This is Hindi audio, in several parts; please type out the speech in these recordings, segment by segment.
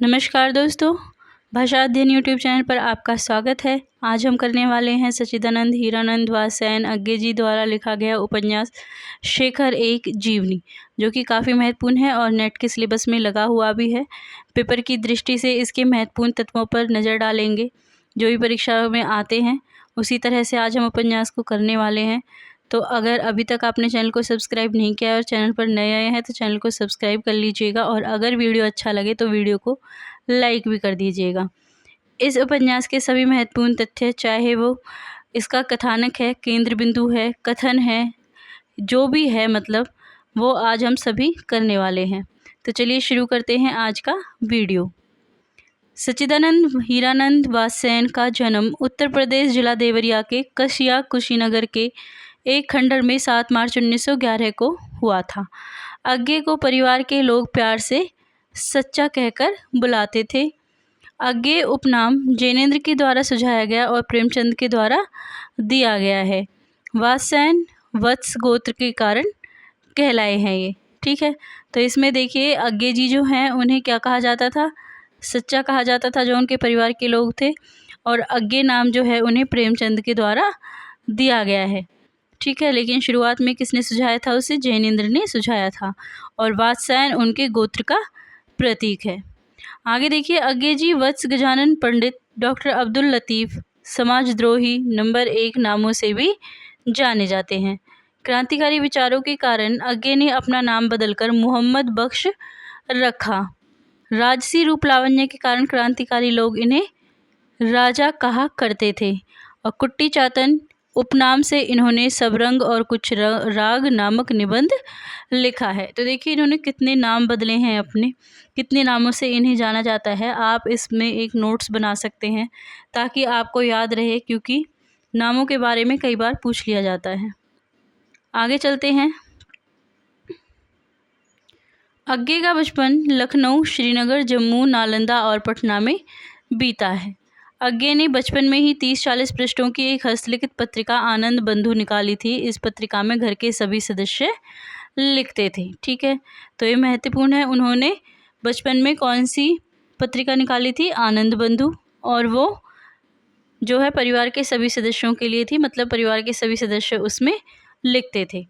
नमस्कार दोस्तों, भाषा अध्ययन यूट्यूब चैनल पर आपका स्वागत है। आज हम करने वाले हैं सच्चिदानंद हीरानंद वात्स्यायन अज्ञे जी द्वारा लिखा गया उपन्यास शेखर एक जीवनी, जो कि काफ़ी महत्वपूर्ण है और नेट के सिलेबस में लगा हुआ भी है। पेपर की दृष्टि से इसके महत्वपूर्ण तत्वों पर नज़र डालेंगे जो भी परीक्षा में आते हैं। उसी तरह से आज हम उपन्यास को करने वाले हैं। तो अगर अभी तक आपने चैनल को सब्सक्राइब नहीं किया और चैनल पर नए आए हैं तो चैनल को सब्सक्राइब कर लीजिएगा, और अगर वीडियो अच्छा लगे तो वीडियो को लाइक भी कर दीजिएगा। इस उपन्यास के सभी महत्वपूर्ण तथ्य, चाहे वो इसका कथानक है, केंद्र बिंदु है, कथन है, जो भी है मतलब, वो आज हम सभी करने वाले हैं। तो चलिए शुरू करते हैं आज का वीडियो। सच्चिदानंद हीरानंद वात्स्यायन का जन्म उत्तर प्रदेश जिला देवरिया के कसिया कुशीनगर के एक खंडर में 7 मार्च 1911 को हुआ था। अज्ञे को परिवार के लोग प्यार से सच्चा कहकर बुलाते थे। अज्ञे उपनाम जैनेन्द्र के द्वारा सुझाया गया और प्रेमचंद के द्वारा दिया गया है। वात्स्यायन वत्स गोत्र के कारण कहलाए हैं ये, ठीक है। तो इसमें देखिए अज्ञे जी जो हैं उन्हें क्या कहा जाता था, सच्चा कहा जाता था, जो उनके परिवार के लोग थे। और अज्ञे नाम जो है उन्हें प्रेमचंद के द्वारा दिया गया है, ठीक है। लेकिन शुरुआत में किसने सुझाया था उसे? जैनेन्द्र ने सुझाया था, और वात्स्यायन उनके गोत्र का प्रतीक है। आगे देखिए, अज्ञे जी वत्स गजानन पंडित, डॉक्टर अब्दुल लतीफ़, समाजद्रोही नंबर 1 नामों से भी जाने जाते हैं। क्रांतिकारी विचारों के कारण अज्ञे ने अपना नाम बदलकर मोहम्मद बख्श रखा। राजसी रूप लावण्य के कारण क्रांतिकारी लोग इन्हें राजा कहा करते थे। और कुट्टी चातन उपनाम से इन्होंने सबरंग और कुछ राग नामक निबंध लिखा है। तो देखिए इन्होंने कितने नाम बदले हैं अपने, कितने नामों से इन्हें जाना जाता है। आप इसमें एक नोट्स बना सकते हैं ताकि आपको याद रहे, क्योंकि नामों के बारे में कई बार पूछ लिया जाता है। आगे चलते हैं। अज्ञे का बचपन लखनऊ, श्रीनगर, जम्मू, नालंदा और पटना में बीता है। अज्ञे ने बचपन में ही 30-40 पृष्ठों की एक हस्तलिखित पत्रिका आनंद बंधु निकाली थी। इस पत्रिका में घर के सभी सदस्य लिखते थे, ठीक है। तो ये महत्वपूर्ण है। उन्होंने बचपन में कौन सी पत्रिका निकाली थी? आनंद बंधु। और वो जो है परिवार के सभी सदस्यों के लिए थी, मतलब परिवार के सभी सदस्य उसमें लिखते थे।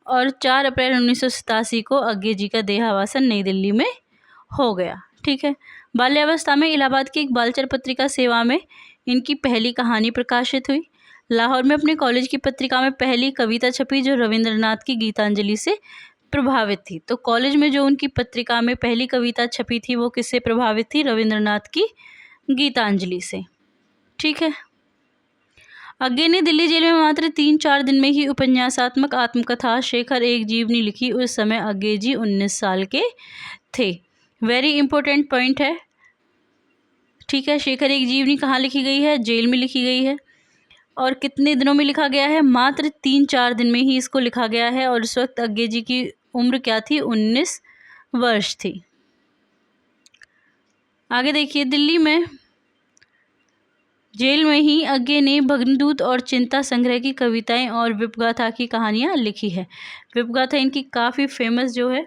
और 4 अप्रैल 1987 को अज्ञे जी का देहावसान नई दिल्ली में हो गया, ठीक है। बाल्यावस्था में इलाहाबाद की एक बालचर पत्रिका सेवा में इनकी पहली कहानी प्रकाशित हुई। लाहौर में अपने कॉलेज की पत्रिका में पहली कविता छपी, जो रविंद्रनाथ की गीतांजलि से प्रभावित थी। तो कॉलेज में जो उनकी पत्रिका में पहली कविता छपी थी वो किससे प्रभावित थी? रविंद्रनाथ की गीतांजलि से, ठीक है। अज्ञे ने दिल्ली जेल में मात्र 3-4 दिन में ही उपन्यासात्मक आत्मकथा शेखर एक जीवनी लिखी। उस समय अज्ञे जी 19 साल के थे। वेरी इंपॉर्टेंट पॉइंट है, ठीक है। शेखर एक जीवनी कहाँ लिखी गई है? जेल में लिखी गई है। और कितने दिनों में लिखा गया है? मात्र 3-4 दिन में ही इसको लिखा गया है। और उस वक्त अज्ञे जी की उम्र क्या थी? 19 वर्ष थी। आगे देखिए, दिल्ली में जेल में ही अज्ञे ने भग्नदूत और चिंता संग्रह की कविताएं और विपगाथा की कहानियां लिखी है। विपगाथा इनकी काफ़ी फेमस जो है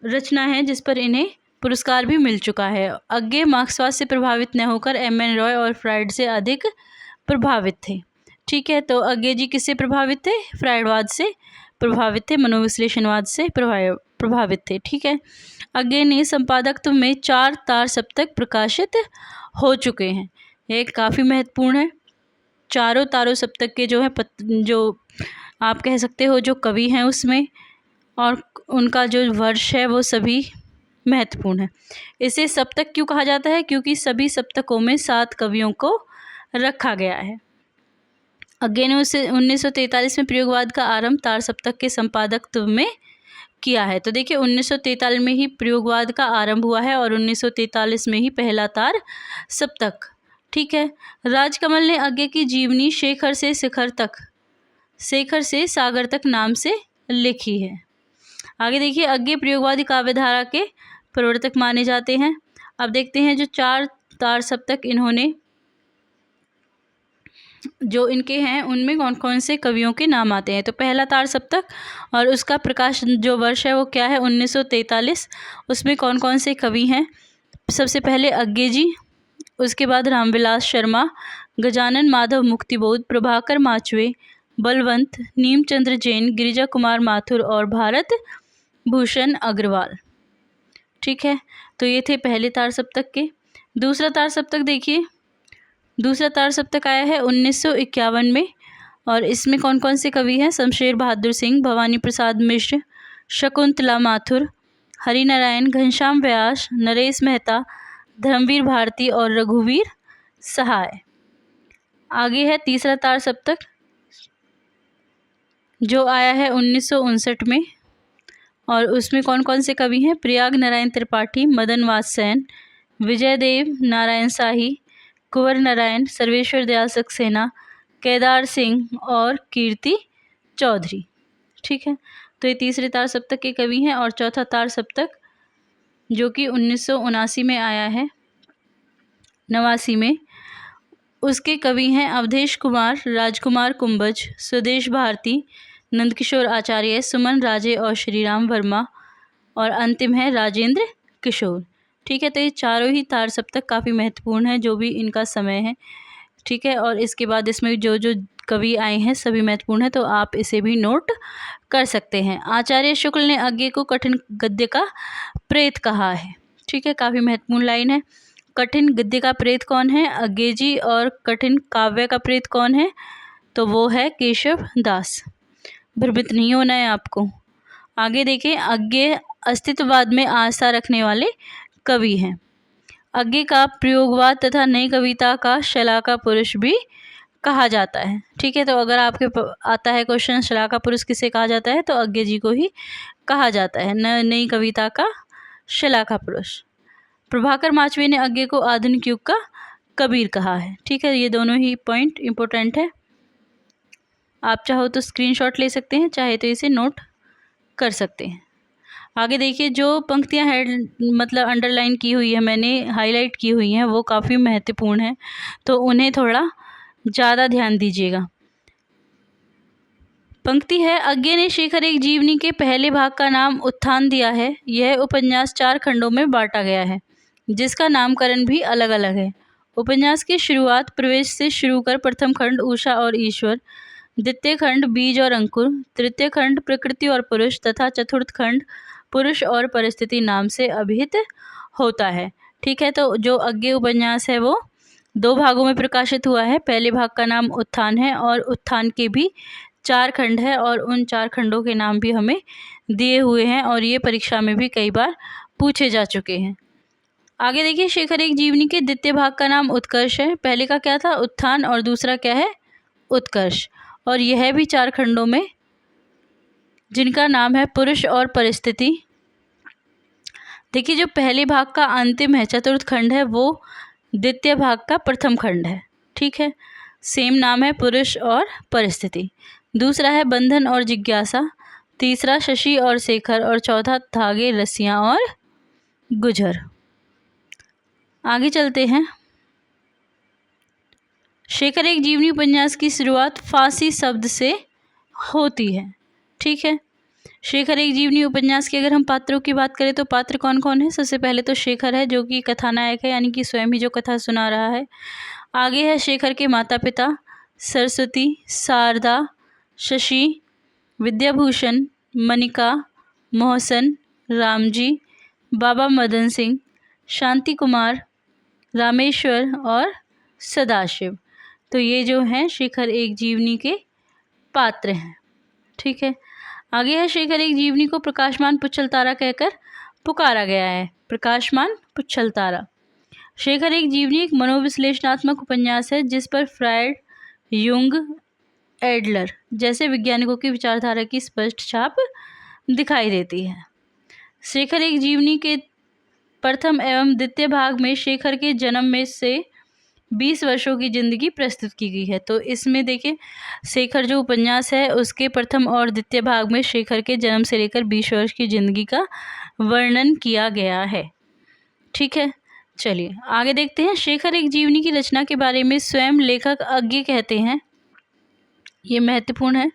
रचना है, जिस पर इन्हें पुरस्कार भी मिल चुका है। अज्ञे मार्क्सवाद से प्रभावित न होकर एम.एन. रॉय और फ्रायड से अधिक प्रभावित थे, ठीक है। तो अज्ञे जी किससे प्रभावित थे? फ्रायडवाद से प्रभावित थे, मनोविश्लेषणवाद से प्रभावित थे, ठीक है। अज्ञे ने संपादकत्व में 4 तार सप्तक प्रकाशित हो चुके हैं। ये काफ़ी महत्वपूर्ण है। चारों तारों सप्तक के जो है जो आप कह सकते हो जो कवि हैं उसमें, और उनका जो वर्ष है वो सभी महत्वपूर्ण है। इसे सप्तक क्यों कहा जाता है? क्योंकि सभी सप्तकों में 7 कवियों को रखा गया है। अज्ञे ने उसे 1943 में प्रयोगवाद का आरंभ तार सप्तक के संपादकत्व में किया है। तो देखिए 1943 में ही प्रयोगवाद का आरंभ हुआ है और 1943 में ही पहला तार सप्तक, ठीक है। राजकमल ने अज्ञे की जीवनी शेखर से शिखर तक, शेखर से सागर तक नाम से लिखी है। आगे देखिए, अज्ञे प्रयोगवादी काव्यधारा के प्रवर्तक माने जाते हैं। अब देखते हैं जो 4 तार सप्तक इन्होंने जो इनके हैं उनमें कौन कौन से कवियों के नाम आते हैं। तो पहला तार सप्तक और उसका प्रकाश जो वर्ष है वो क्या है? 1943। उसमें कौन कौन से कवि हैं? सबसे पहले अग्गे जी, उसके बाद रामविलास शर्मा, गजानन माधव मुक्तिबोध, प्रभाकर माचवे, बलवंत, नीमचंद्र जैन, गिरिजा कुमार माथुर और भारत भूषण अग्रवाल। ठीक है, तो ये थे पहले तार सप्तक के। दूसरा तार सप्तक देखिए, दूसरा तार सप्तक आया है 1951 में, और इसमें कौन कौन से कवि हैं? शमशेर बहादुर सिंह, भवानी प्रसाद मिश्र, शकुंतला माथुर, हरिनारायण, घनश्याम व्यास, नरेश मेहता, धर्मवीर भारती और रघुवीर सहाय। आगे है तीसरा तार सप्तक जो आया है 1959 में, और उसमें कौन कौन से कवि हैं? प्रयाग नारायण त्रिपाठी, मदन वात्सयन, विजयदेव नारायण शाही, कुंवर नारायण, सर्वेश्वर दयाल सक्सेना, केदार सिंह और कीर्ति चौधरी। ठीक है, तो ये तीसरे तार सप्तक के कवि हैं। और चौथा तार सप्तक जो कि 1979 में आया है, 89 में, उसके कवि हैं अवधेश कुमार, राजकुमार कुंभज, स्वदेश भारती, नंदकिशोर आचार्य, सुमन राजे और श्रीराम वर्मा, और अंतिम है राजेंद्र किशोर। ठीक है, तो ये चारों ही तार सप्तक काफ़ी महत्वपूर्ण है, जो भी इनका समय है। ठीक है, और इसके बाद इसमें जो जो कवि आए हैं सभी महत्वपूर्ण है, तो आप इसे भी नोट कर सकते हैं। आचार्य शुक्ल ने अग्गे को कठिन गद्य का प्रेत कहा है। ठीक है, काफ़ी महत्वपूर्ण लाइन है। कठिन गद्य का प्रेत कौन है? अग्गे जी। और कठिन काव्य का प्रेत कौन है? तो वो है केशव दास। भ्रमित नहीं होना है आपको। आगे देखिए, अग्गे अस्तित्ववाद में आस्था रखने वाले कवि हैं। अग्गे का प्रयोगवाद तथा नई कविता का शलाका पुरुष भी कहा जाता है। ठीक है, तो अगर आपके आता है क्वेश्चन शलाका पुरुष किसे कहा जाता है, तो अग्गे जी को ही कहा जाता है, नई कविता का शलाका पुरुष। प्रभाकर माचवे ने अग्गे को आधुनिक युग का कबीर कहा है। ठीक है, ये दोनों ही पॉइंट इम्पोर्टेंट है। आप चाहो तो स्क्रीनशॉट ले सकते हैं, चाहे तो इसे नोट कर सकते हैं। आगे देखिए, जो पंक्तियां हेड मतलब अंडरलाइन की हुई है, मैंने हाईलाइट की हुई हैं, वो काफ़ी महत्वपूर्ण है, तो उन्हें थोड़ा ज़्यादा ध्यान दीजिएगा। पंक्ति है, अग्गे ने शेखर एक जीवनी के पहले भाग का नाम उत्थान दिया है। यह उपन्यास 4 खंडों में बांटा गया है, जिसका नामकरण भी अलग अलग है। उपन्यास की शुरुआत प्रवेश से शुरू कर प्रथम खंड उषा और ईश्वर, द्वितीय खंड बीज और अंकुर, तृतीय खंड प्रकृति और पुरुष तथा चतुर्थ खंड पुरुष और परिस्थिति नाम से अभिहित होता है। ठीक है, तो जो अग्गे उपन्यास है वो 2 भागों में प्रकाशित हुआ है। पहले भाग का नाम उत्थान है, और उत्थान के भी 4 खंड है, और उन 4 खंडों के नाम भी हमें दिए हुए हैं, और ये परीक्षा में भी कई बार पूछे जा चुके हैं। आगे देखिए, शेखर एक जीवनी के द्वितीय भाग का नाम उत्कर्ष है। पहले का क्या था? उत्थान, और दूसरा क्या है? उत्कर्ष। और यह भी 4 खंडों में, जिनका नाम है पुरुष और परिस्थिति। देखिए, जो पहले भाग का अंतिम है, चतुर्थ खंड है, वो द्वितीय भाग का प्रथम खंड है। ठीक है, सेम नाम है, पुरुष और परिस्थिति। दूसरा है बंधन और जिज्ञासा, तीसरा शशि और शेखर, और चौथा धागे रस्सियाँ और गुजर। आगे चलते हैं। शेखर एक जीवनी उपन्यास की शुरुआत फांसी शब्द से होती है। ठीक है, शेखर एक जीवनी उपन्यास के अगर हम पात्रों की बात करें तो पात्र कौन कौन है? सबसे पहले तो शेखर है, जो कि कथानायक है, यानी कि स्वयं ही जो कथा सुना रहा है। आगे है शेखर के माता पिता, सरस्वती, शारदा, शशि, विद्याभूषण, मनिका, मोहसन, रामजी, बाबा मदन सिंह, शांति कुमार, रामेश्वर और सदाशिव। तो ये जो हैं शेखर एक जीवनी के पात्र हैं। ठीक है, आगे है शेखर एक जीवनी को प्रकाशमान पुच्छल तारा कहकर पुकारा गया है। प्रकाशमान पुच्छल तारा। शेखर एक जीवनी एक मनोविश्लेषणात्मक उपन्यास है, जिस पर फ्रायड, युंग, एडलर जैसे वैज्ञानिकों की विचारधारा की स्पष्ट छाप दिखाई देती है। शेखर एक जीवनी के प्रथम एवं द्वितीय भाग में शेखर के जन्म में से 20 वर्षों की जिंदगी प्रस्तुत की गई है। तो इसमें देखिए, शेखर जो उपन्यास है उसके प्रथम और द्वितीय भाग में शेखर के जन्म से लेकर 20 वर्ष की जिंदगी का वर्णन किया गया है। ठीक है, चलिए आगे देखते हैं। शेखर एक जीवनी की रचना के बारे में स्वयं लेखक अग्गे कहते हैं, ये महत्वपूर्ण है,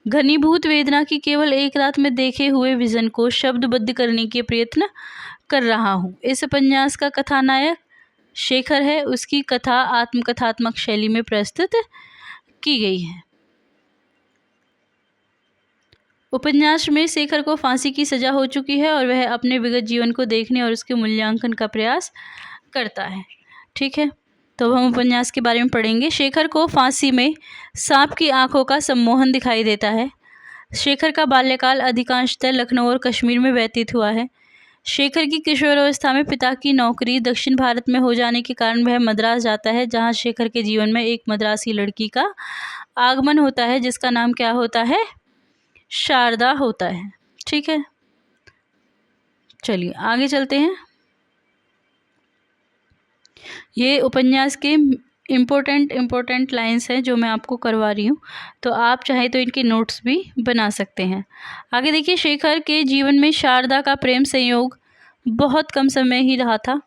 घनीभूत वेदना की केवल एक रात में देखे हुए विजन को शब्दबद्ध करने के प्रयत्न कर रहा हूँ। इस उपन्यास का कथानायक शेखर है। उसकी कथा आत्मकथात्मक शैली में प्रस्तुत की गई है। उपन्यास में शेखर को फांसी की सजा हो चुकी है और वह अपने विगत जीवन को देखने और उसके मूल्यांकन का प्रयास करता है। ठीक है, तो हम उपन्यास के बारे में पढ़ेंगे। शेखर को फांसी में सांप की आंखों का सम्मोहन दिखाई देता है। शेखर का बाल्यकाल अधिकांशतः लखनऊ और कश्मीर में व्यतीत हुआ है। शेखर की किशोरावस्था में पिता की नौकरी दक्षिण भारत में हो जाने के कारण वह मद्रास जाता है, जहां शेखर के जीवन में एक मद्रासी लड़की का आगमन होता है जिसका नाम क्या होता है? शारदा होता है। ठीक है, चलिए आगे चलते हैं। ये उपन्यास के इम्पोर्टेंट लाइंस हैं जो मैं आपको करवा रही हूँ, तो आप चाहे तो इनके नोट्स भी बना सकते हैं। आगे देखिए, शेखर के जीवन में शारदा का प्रेम संयोग बहुत कम समय ही रहा था।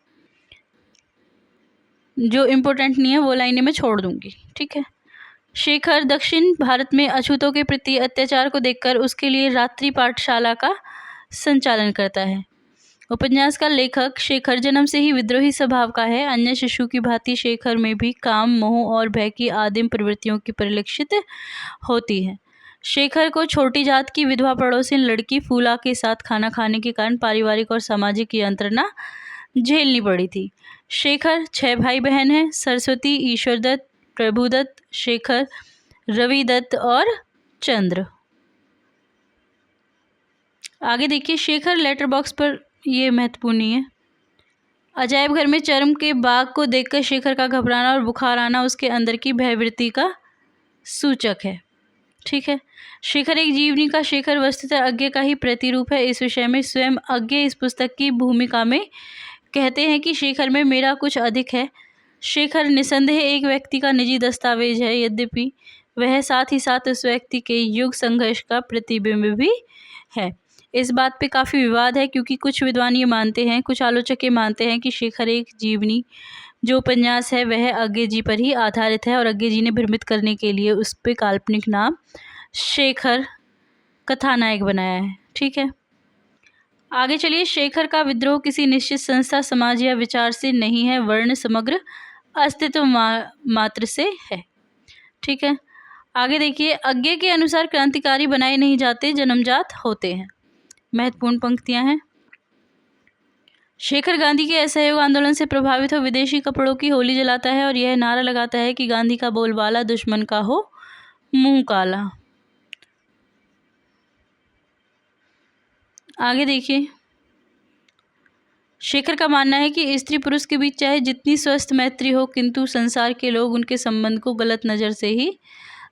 जो इम्पोर्टेंट नहीं है वो लाइनें मैं छोड़ दूंगी। ठीक है, शेखर दक्षिण भारत में अछूतों के प्रति अत्याचार को देखकर उसके लिए रात्रि पाठशाला का संचालन करता है। उपन्यास का लेखक शेखर जन्म से ही विद्रोही स्वभाव का है। अन्य शिशु की भांति शेखर में भी काम, मोह और भय की आदिम प्रवृत्तियों की परिलक्षित होती है। शेखर को छोटी जात की विधवा पड़ोसिन लड़की फूला के साथ खाना खाने के कारण पारिवारिक और सामाजिक यंत्रणा झेलनी पड़ी थी। शेखर 6 भाई बहन हैं: सरस्वती, ईश्वरदत्त, प्रभुदत्त, शेखर, रविदत्त और चंद्र। आगे देखिए, शेखर लेटर बॉक्स पर, ये महत्वपूर्ण नहीं है। अजायब घर में चर्म के बाग को देखकर शेखर का घबराना और बुखार आना उसके अंदर की भयवृत्ति का सूचक है। ठीक है, शेखर एक जीवनी का शेखर वस्तुतः अज्ञे का ही प्रतिरूप है। इस विषय में स्वयं अज्ञे इस पुस्तक की भूमिका में कहते हैं कि शेखर में मेरा कुछ अधिक है। शेखर निसंदेह एक व्यक्ति का निजी दस्तावेज है, यद्यपि वह साथ ही साथ उस व्यक्ति के युग संघर्ष का प्रतिबिंब भी है। इस बात पे काफ़ी विवाद है, क्योंकि कुछ विद्वान ये मानते हैं, कुछ आलोचक ये मानते हैं कि शेखर एक जीवनी जो उपन्यास है वह अज्ञे जी पर ही आधारित है और अज्ञे जी ने भ्रमित करने के लिए उस पर काल्पनिक नाम शेखर कथानायक बनाया है। ठीक है, आगे चलिए। शेखर का विद्रोह किसी निश्चित संस्था, समाज या विचार से नहीं है, वर्ण समग्र अस्तित्व मात्र से है। ठीक है, आगे देखिए, अज्ञे के अनुसार क्रांतिकारी बनाए नहीं जाते, जन्मजात होते हैं। महत्वपूर्ण पंक्तियां हैं। शेखर गांधी के असहयोग आंदोलन से प्रभावित हो विदेशी कपड़ों की होली जलाता है और यह नारा लगाता है कि गांधी का बोलबाला दुश्मन का हो मुंह काला। आगे देखिए, शेखर का मानना है कि स्त्री पुरुष के बीच चाहे जितनी स्वस्थ मैत्री हो, किंतु संसार के लोग उनके संबंध को गलत नज़र से ही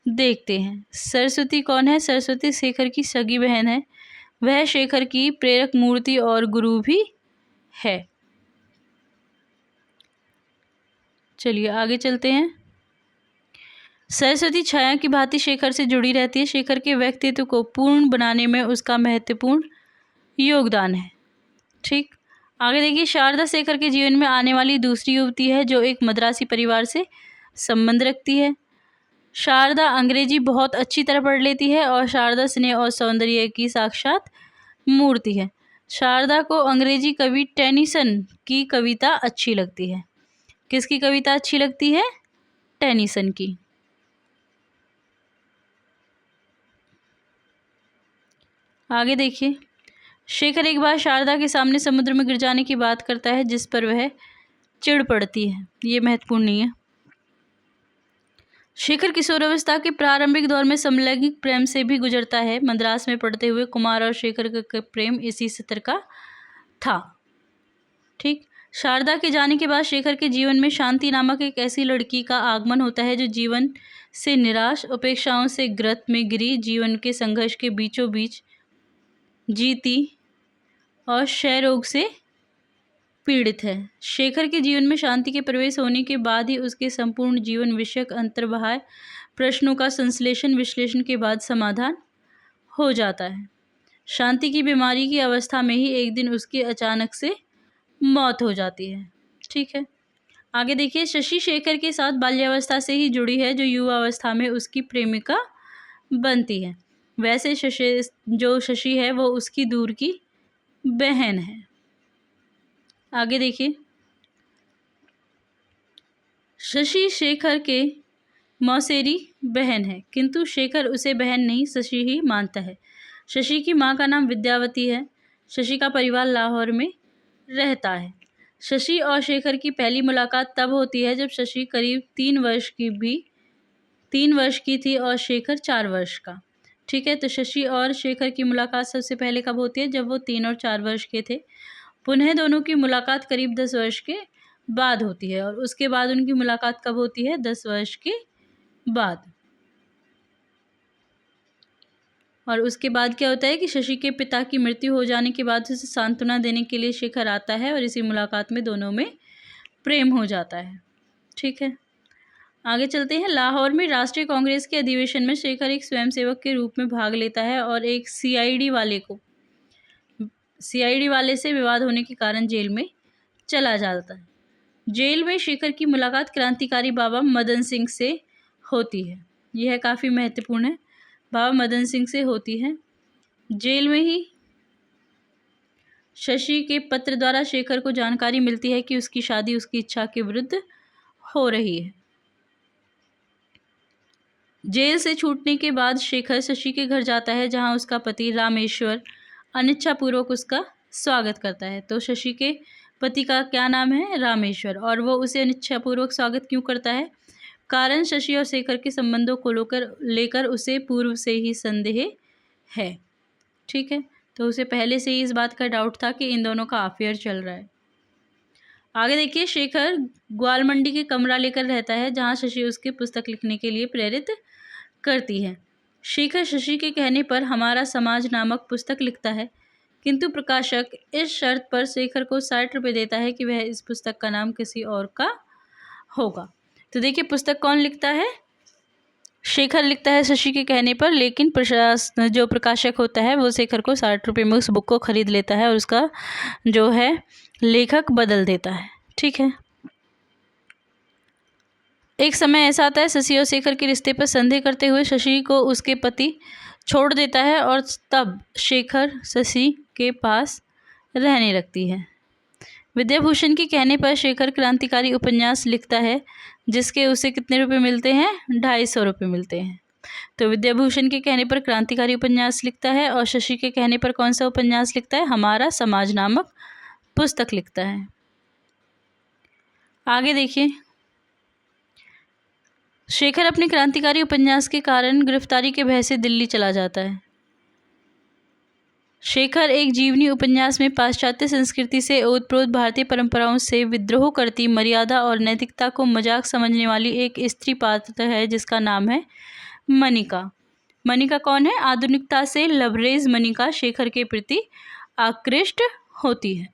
देखते हैं। सरस्वती कौन है? सरस्वती शेखर की सगी बहन है। वह शेखर की प्रेरक मूर्ति और गुरु भी है। चलिए आगे चलते हैं। सरस्वती छाया की भांति शेखर से जुड़ी रहती है। शेखर के व्यक्तित्व को पूर्ण बनाने में उसका महत्वपूर्ण योगदान है। ठीक, आगे देखिए, शारदा शेखर के जीवन में आने वाली दूसरी युवती है जो एक मद्रासी परिवार से संबंध रखती है। शारदा अंग्रेजी बहुत अच्छी तरह पढ़ लेती है और शारदा स्नेह और सौंदर्य की साक्षात मूर्ति है। शारदा को अंग्रेजी कवि टेनिसन की कविता अच्छी लगती है। किसकी कविता अच्छी लगती है? टेनिसन की। आगे देखिए, शेखर एक बार शारदा के सामने समुद्र में गिर जाने की बात करता है, जिस पर वह चिढ़ पड़ती है। ये महत्वपूर्ण नहीं है। शेखर किशोरावस्था के प्रारंभिक दौर में समलैंगिक प्रेम से भी गुजरता है। मद्रास में पढ़ते हुए कुमार और शेखर का प्रेम इसी स्तर का था। ठीक, शारदा के जाने के बाद शेखर के जीवन में शांति नामक एक ऐसी लड़की का आगमन होता है जो जीवन से निराश, उपेक्षाओं से ग्रत में गिरी, जीवन के संघर्ष के बीचों बीच जीती और क्षय रोग से पीड़ित है। शेखर के जीवन में शांति के प्रवेश होने के बाद ही उसके संपूर्ण जीवन विषयक अंतर्बाह्य प्रश्नों का संश्लेषण विश्लेषण के बाद समाधान हो जाता है। शांति की बीमारी की अवस्था में ही एक दिन उसकी अचानक से मौत हो जाती है। ठीक है, आगे देखिए, शशि शेखर के साथ बाल्यावस्था से ही जुड़ी है, जो युवावस्था में उसकी प्रेमिका बनती है। वैसे शशि है वो उसकी दूर की बहन है। आगे देखिए, शशि शेखर के मौसेरी बहन है, किंतु शेखर उसे बहन नहीं शशि ही मानता है। शशि की माँ का नाम विद्यावती है। शशि का परिवार लाहौर में रहता है। शशि और शेखर की पहली मुलाकात तब होती है जब शशि करीब 3 वर्ष की थी और शेखर 4 वर्ष का। ठीक है, तो शशि और शेखर की मुलाकात सबसे पहले कब होती है? जब वो 3 और 4 वर्ष के थे। पुनः दोनों की मुलाकात करीब 10 वर्ष के बाद होती है, और उसके बाद उनकी मुलाकात कब होती है? 10 वर्ष के बाद। और उसके बाद क्या होता है कि शशि के पिता की मृत्यु हो जाने के बाद उसे सांत्वना देने के लिए शेखर आता है, और इसी मुलाकात में दोनों में प्रेम हो जाता है। ठीक है, आगे चलते हैं। लाहौर में राष्ट्रीय कांग्रेस के अधिवेशन में शेखर एक स्वयंसेवक के रूप में भाग लेता है और एक सीआईडी वाले से विवाद होने के कारण जेल में चला जाता है। जेल में शेखर की मुलाकात क्रांतिकारी बाबा मदन सिंह से होती है। यह काफ़ी महत्वपूर्ण है, बाबा मदन सिंह से होती है। जेल में ही शशि के पत्र द्वारा शेखर को जानकारी मिलती है कि उसकी शादी उसकी इच्छा के विरुद्ध हो रही है। जेल से छूटने के बाद शेखर शशि के घर जाता है, जहां उसका पति रामेश्वर अनिच्छापूर्वक उसका स्वागत करता है। तो शशि के पति का क्या नाम है? रामेश्वर। और वो उसे अनिच्छापूर्वक स्वागत क्यों करता है? कारण शशि और शेखर के संबंधों को लेकर उसे पूर्व से ही संदेह है। ठीक है, तो उसे पहले से ही इस बात का डाउट था कि इन दोनों का अफेयर चल रहा है। आगे देखिए, शेखर ग्वालमंडी के कमरा लेकर रहता है, जहां शशि उसके पुस्तक लिखने के लिए प्रेरित करती है। शेखर शशि के कहने पर हमारा समाज नामक पुस्तक लिखता है, किंतु प्रकाशक इस शर्त पर शेखर को 60 रुपये देता है कि वह इस पुस्तक का नाम किसी और का होगा। तो देखिए, पुस्तक कौन लिखता है? शेखर लिखता है शशि के कहने पर, लेकिन जो प्रकाशक होता है वो शेखर को 60 रुपये में उस बुक को खरीद लेता है और उसका जो है लेखक बदल देता है। ठीक है, एक समय ऐसा आता है, शशि और शेखर के रिश्ते पर संदेह करते हुए शशि को उसके पति छोड़ देता है, और तब शेखर शशि के पास रहने लगती है। विद्याभूषण के कहने पर शेखर क्रांतिकारी उपन्यास लिखता है, जिसके उसे कितने रुपए मिलते हैं? 250 रुपये मिलते हैं। तो विद्याभूषण के कहने पर क्रांतिकारी उपन्यास लिखता है, और शशि के कहने पर कौन सा उपन्यास लिखता है? हमारा समाज नामक पुस्तक लिखता है। आगे देखिए, शेखर अपने क्रांतिकारी उपन्यास के कारण गिरफ्तारी के भय से दिल्ली चला जाता है। शेखर एक जीवनी उपन्यास में पाश्चात्य संस्कृति से ओतप्रोत भारतीय परंपराओं से विद्रोह करती, मर्यादा और नैतिकता को मजाक समझने वाली एक स्त्री पात्र है, जिसका नाम है मनिका। मनिका कौन है? आधुनिकता से लबरेज मनिका शेखर के प्रति आकृष्ट होती है।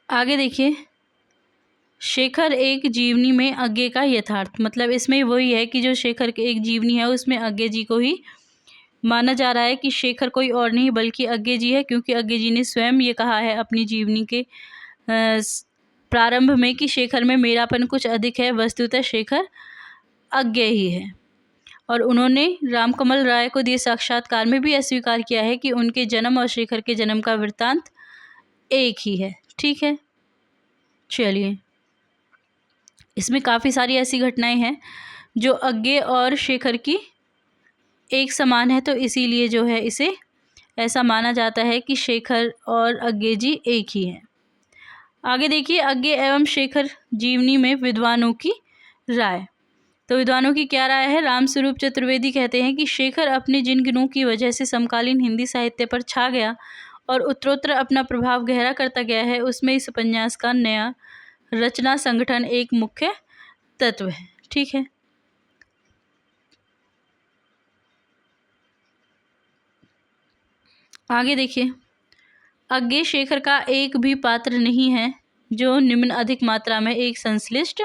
आगे देखिए, शेखर एक जीवनी में अज्ञे का यथार्थ, मतलब इसमें वही है कि जो शेखर के एक जीवनी है उसमें अज्ञे जी को ही माना जा रहा है कि शेखर कोई और नहीं बल्कि अज्ञे जी है, क्योंकि अज्ञे जी ने स्वयं ये कहा है अपनी जीवनी के प्रारंभ में कि शेखर में मेरापन कुछ अधिक है, वस्तुतः शेखर अज्ञे ही है। और उन्होंने रामकमल राय को दिए साक्षात्कार में भी अस्वीकार किया है कि उनके जन्म और शेखर के जन्म का वृत्तांत एक ही है। ठीक है, चलिए, इसमें काफ़ी सारी ऐसी घटनाएं हैं जो अज्ञे और शेखर की एक समान है, तो इसीलिए जो है इसे ऐसा माना जाता है कि शेखर और अज्ञे जी एक ही हैं। आगे देखिए, अज्ञे एवं शेखर जीवनी में विद्वानों की राय। तो विद्वानों की क्या राय है? रामस्वरूप चतुर्वेदी कहते हैं कि शेखर अपने जिन गुणों की वजह से समकालीन हिंदी साहित्य पर छा गया और उत्तरोत्तर अपना प्रभाव गहरा करता गया है, उसमें इस उपन्यास का नया रचना संगठन एक मुख्य तत्व है। ठीक है, आगे देखिए, अज्ञे शेखर का एक भी पात्र नहीं है जो निम्न अधिक मात्रा में एक संश्लिष्ट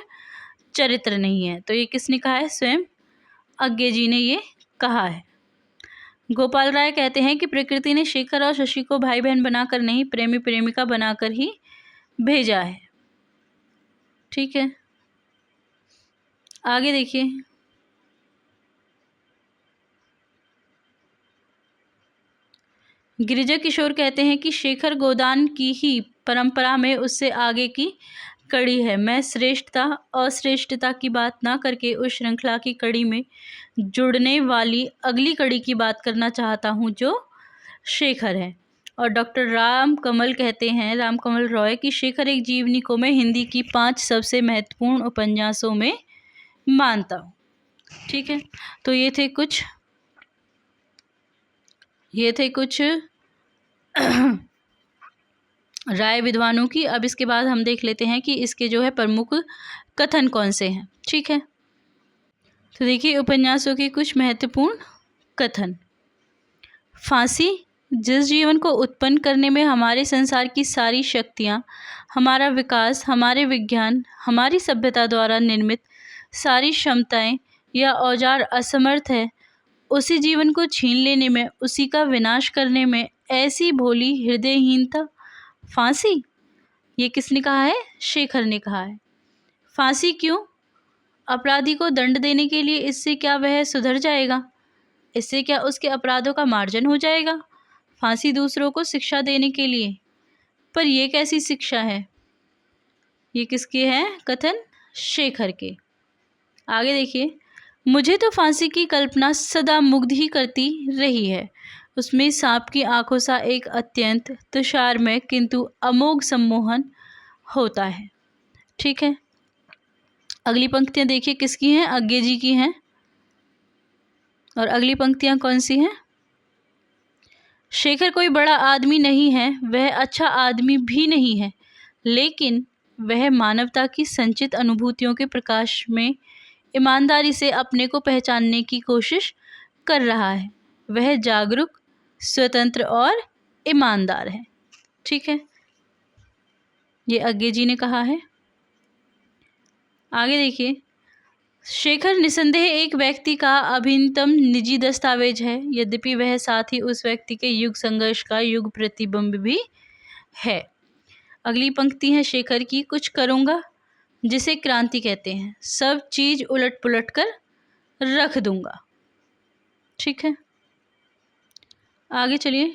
चरित्र नहीं है। तो ये किसने कहा है? स्वयं अज्ञे जी ने ये कहा है। गोपाल राय कहते हैं कि प्रकृति ने शेखर और शशि को भाई बहन बनाकर नहीं, प्रेमी प्रेमिका बनाकर ही भेजा है। ठीक है, आगे देखिए, गिरिजा किशोर कहते हैं कि शेखर गोदान की ही परंपरा में उससे आगे की कड़ी है। मैं श्रेष्ठता अश्रेष्ठता की बात ना करके उस श्रृंखला की कड़ी में जुड़ने वाली अगली कड़ी की बात करना चाहता हूँ जो शेखर है। और डॉक्टर राम कमल कहते हैं, राम कमल रॉय, कि शेखर एक जीवनी को मैं हिंदी की 5 सबसे महत्वपूर्ण उपन्यासों में मानता हूँ। ठीक है, तो ये थे कुछ राय विद्वानों की। अब इसके बाद हम देख लेते हैं कि इसके जो है प्रमुख कथन कौन से हैं। ठीक है, तो देखिए उपन्यासों के कुछ महत्वपूर्ण कथन। फांसी जिस जीवन को उत्पन्न करने में हमारे संसार की सारी शक्तियाँ, हमारा विकास, हमारे विज्ञान, हमारी सभ्यता द्वारा निर्मित सारी क्षमताएं या औजार असमर्थ है, उसी जीवन को छीन लेने में, उसी का विनाश करने में ऐसी भोली हृदयहीनता। फांसी, ये किसने कहा है? शेखर ने कहा है। फांसी क्यों? अपराधी को दंड देने के लिए। इससे क्या वह सुधर जाएगा? इससे क्या उसके अपराधों का मार्जन हो जाएगा? फांसी दूसरों को शिक्षा देने के लिए। पर यह कैसी शिक्षा है? ये किसके हैं कथन? शेखर के। आगे देखिए, मुझे तो फांसी की कल्पना सदा मुग्ध ही करती रही है। उसमें सांप की आंखों सा एक अत्यंत तुषारमय किंतु अमोघ सम्मोहन होता है। ठीक है, अगली पंक्तियां देखिए किसकी हैं? अज्ञे जी की हैं। और अगली पंक्तियां कौन सी हैं? शेखर कोई बड़ा आदमी नहीं है, वह अच्छा आदमी भी नहीं है, लेकिन वह मानवता की संचित अनुभूतियों के प्रकाश में ईमानदारी से अपने को पहचानने की कोशिश कर रहा है। वह जागरूक, स्वतंत्र और ईमानदार है। ठीक है, ये अज्ञे जी ने कहा है। आगे देखिए, शेखर निसंदेह एक व्यक्ति का अभिन्नतम निजी दस्तावेज है, यद्यपि वह साथ ही उस व्यक्ति के युग संघर्ष का युग प्रतिबिंब भी है। अगली पंक्ति है शेखर की, कुछ करूँगा जिसे क्रांति कहते हैं, सब चीज उलट पुलट कर रख दूंगा। ठीक है, आगे चलिए,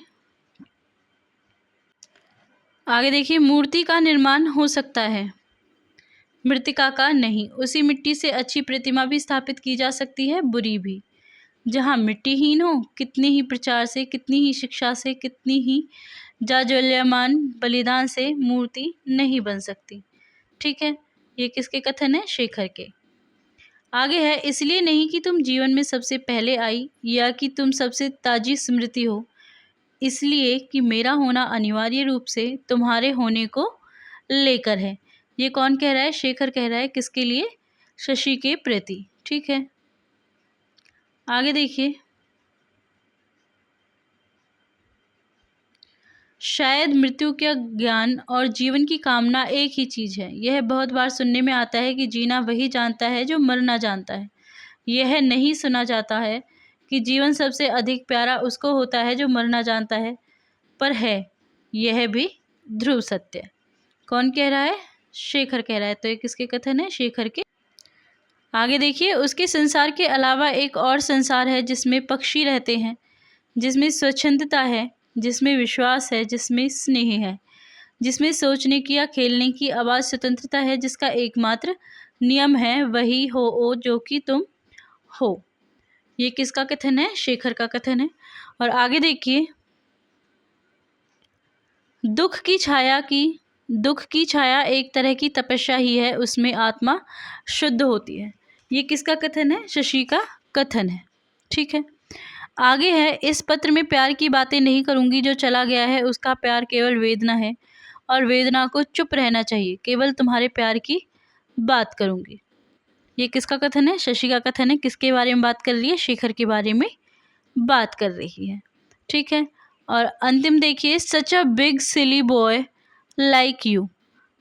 आगे देखिए, मूर्ति का निर्माण हो सकता है, मृतिका का नहीं। उसी मिट्टी से अच्छी प्रतिमा भी स्थापित की जा सकती है, बुरी भी। जहाँ मिट्टीहीन हो, कितनी ही प्रचार से, कितनी ही शिक्षा से, कितनी ही जाज्वल्यमान बलिदान से मूर्ति नहीं बन सकती। ठीक है, ये किसके कथन है? शेखर के। आगे है, इसलिए नहीं कि तुम जीवन में सबसे पहले आई या कि तुम सबसे ताजी स्मृति हो, इसलिए कि मेरा होना अनिवार्य रूप से तुम्हारे होने को लेकर है। ये कौन कह रहा है? शेखर कह रहा है। किसके लिए? शशि के प्रति। ठीक है, आगे देखिए, शायद मृत्यु का ज्ञान और जीवन की कामना एक ही चीज़ है। यह बहुत बार सुनने में आता है कि जीना वही जानता है जो मरना जानता है। यह नहीं सुना जाता है कि जीवन सबसे अधिक प्यारा उसको होता है जो मरना जानता है। पर है यह भी ध्रुव सत्य। कौन कह रहा है? शेखर कह रहा है। तो ये किसके कथन है? शेखर के। आगे देखिए, उसके संसार के अलावा एक और संसार है जिसमें पक्षी रहते हैं, जिसमें स्वच्छंदता है, जिसमें विश्वास है, जिसमें स्नेह है, जिसमें सोचने की या खेलने की आवाज़ स्वतंत्रता है, जिसका एकमात्र नियम है वही हो ओ जो कि तुम हो। ये किसका कथन है? शेखर का कथन है। और आगे देखिए, दुख की छाया एक तरह की तपस्या ही है, उसमें आत्मा शुद्ध होती है। ये किसका कथन है? शशि का कथन है। ठीक है, आगे है, इस पत्र में प्यार की बातें नहीं करूंगी, जो चला गया है उसका प्यार केवल वेदना है और वेदना को चुप रहना चाहिए, केवल तुम्हारे प्यार की बात करूंगी। ये किसका कथन है? शशि का कथन है। किसके बारे में बात कर रही है? शेखर के बारे में बात कर रही है। ठीक है, और अंतिम देखिए, such a big silly boy like you,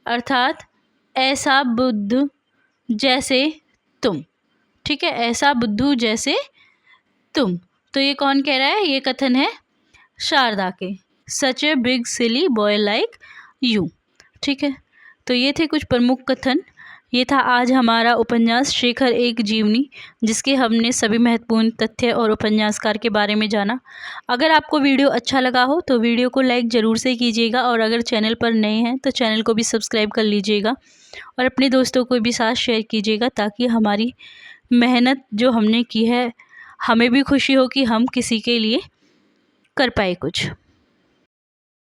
अर्थात ऐसा बुद्धू जैसे तुम। ठीक है, ऐसा बुद्धू जैसे तुम। तो ये कौन कह रहा है? ये कथन है शारदा के। Such a big silly boy like you. ठीक है, तो ये थे कुछ प्रमुख कथन ये था आज हमारा उपन्यास शेखर एक जीवनी, जिसके हमने सभी महत्वपूर्ण तथ्य और उपन्यासकार के बारे में जाना। अगर आपको वीडियो अच्छा लगा हो तो वीडियो को लाइक ज़रूर से कीजिएगा, और अगर चैनल पर नए हैं तो चैनल को भी सब्सक्राइब कर लीजिएगा और अपने दोस्तों को भी साथ शेयर कीजिएगा, ताकि हमारी मेहनत जो हमने की है हमें भी खुशी हो कि हम किसी के लिए कर पाए कुछ।